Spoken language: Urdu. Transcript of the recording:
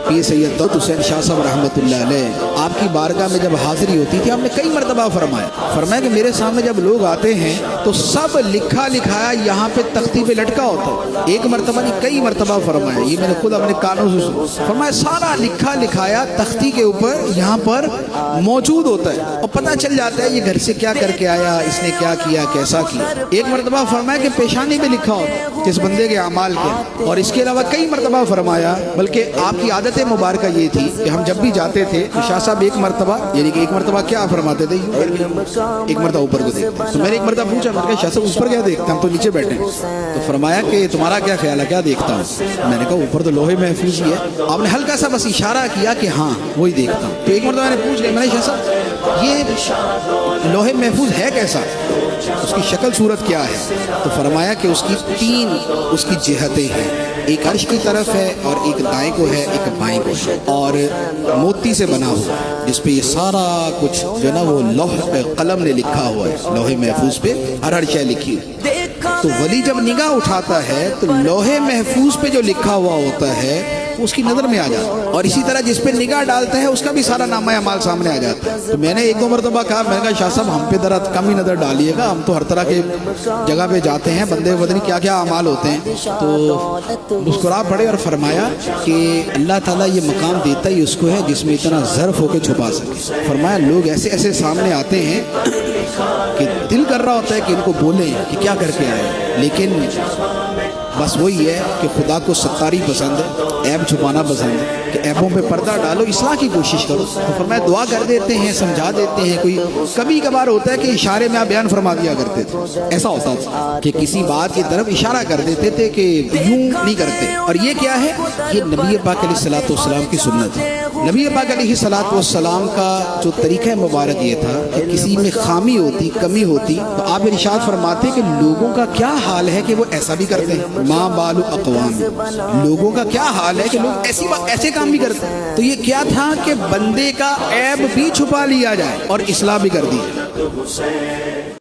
پیر سید داؤد حسین شاہ صاحب رحمۃ اللہ علیہ آپ کی بارگاہ میں جب حاضری ہوتی تھی، آپ نے کئی مرتبہ فرمایا کہ میرے سامنے جب لوگ آتے ہیں تو سب لکھا لکھایا یہاں پہ تختی پہ لٹکا ہوتا ہے۔ ایک مرتبہ نہیں، کئی مرتبہ فرمایا، یہ میں نے خود اپنے کانوں سے فرمایا، سارا لکھا لکھایا تختی کے اوپر یہاں پر موجود ہوتا ہے اور پتہ چل جاتا ہے یہ گھر سے کیا کر کے آیا، اس نے کیا کیا، کیسا کیا۔ ایک مرتبہ فرمایا کہ پیشانی پہ لکھا ہوتا ہے کس بندے کے اعمال کے، اور اس کے علاوہ کئی مرتبہ فرمایا، بلکہ آپ کی عادت مبارکہ یہ تھی کہ ہم جب بھی جاتے تھے تو شاہ صاحب ایک مرتبہ، یعنی کہ ایک مرتبہ کیا فرماتے تھے، ایک مرتبہ اوپر کو دیکھتے۔ تو میں نے ایک مرتبہ پوچھا، میں نے کہا شاہ صاحب اوپر کیا دیکھتے ہیں، ہم تو نیچے بیٹھے ہیں۔ تو فرمایا کہ تمہارا کیا خیال ہے، کیا دیکھتا ہوں؟ میں نے کہا اوپر تو لوہے محفوظ ہی ہے۔ آپ نے ہلکا سا بس اشارہ کیا کہ ہاں وہی دیکھتا ہوں۔ تو ایک مرتبہ میں نے پوچھ لیا، میں نے شاہ صاحب یہ لوہے محفوظ ہے کیسا، اس کی شکل صورت کیا ہے؟ تو فرمایا کہ اس کی 3 اس کی جہتیں ہیں، ایک عرش کی طرف ہے اور ایک دائیں کو ہے، ایک بائیں کو ہے، اور موتی سے بنا ہوا جس پہ یہ سارا کچھ جو نا وہ لوح قلم نے لکھا ہوا ہے، لوہے محفوظ پہ ہر شے لکھی ہوئی۔ تو ولی جب نگاہ اٹھاتا ہے تو لوہے محفوظ پہ جو لکھا ہوا ہوتا ہے اس کی نظر میں آ جاتا ہے، اور اسی طرح جس پہ نگاہ ڈالتا ہے اس کا بھی سارا نامہ اعمال سامنے آ جاتا ہے۔ تو میں نے 1-2 مرتبہ کہا، میں نے کہا شاہ صاحب ہم پہ ذرا کم ہی نظر ڈالیے گا، ہم تو ہر طرح کے جگہ پہ جاتے ہیں، بندے بدنی کیا کیا اعمال ہوتے ہیں۔ تو مسکرا پڑے اور فرمایا کہ اللہ تعالیٰ یہ مقام دیتا ہی اس کو ہے جس میں اتنا ظرف ہو کے چھپا سکے۔ فرمایا لوگ ایسے ایسے سامنے آتے ہیں کہ دل کر رہا ہوتا ہے کہ ان کو بولیں کہ کیا کر کے آئے، لیکن بس وہی ہے کہ خدا کو ستاری پسند ہے، عیب چھپانا پسند ہے، کہ عیبوں پہ پردہ ڈالو، اصلاح کی کوشش کرو۔ تو فرمایا دعا کر دیتے ہیں، سمجھا دیتے ہیں، کوئی کبھی کبھار ہوتا ہے کہ اشارے میں آپ بیان فرما دیا کرتے تھے، ایسا ہوتا تھا کہ کسی بات کی طرف اشارہ کر دیتے تھے کہ یوں نہیں کرتے۔ اور یہ کیا ہے، یہ نبی پاک علیہ الصلوۃ والسلام کی سنت ہے۔ نبی پاک علیہ الصلوۃ والسلام کا جو طریقہ مبارک یہ تھا کہ کسی میں خامی ہوتی، کمی ہوتی تو آپ ارشاد فرماتے کہ لوگوں کا کیا حال ہے کہ وہ ایسا بھی کرتے ہیں، ما بال اقوام، لوگوں کا کیا حال ہے کہ لوگ ایسے کام بھی کرتے ہیں۔ تو یہ کیا تھا کہ بندے کا عیب بھی چھپا لیا جائے اور اصلاح بھی کر دی جائے۔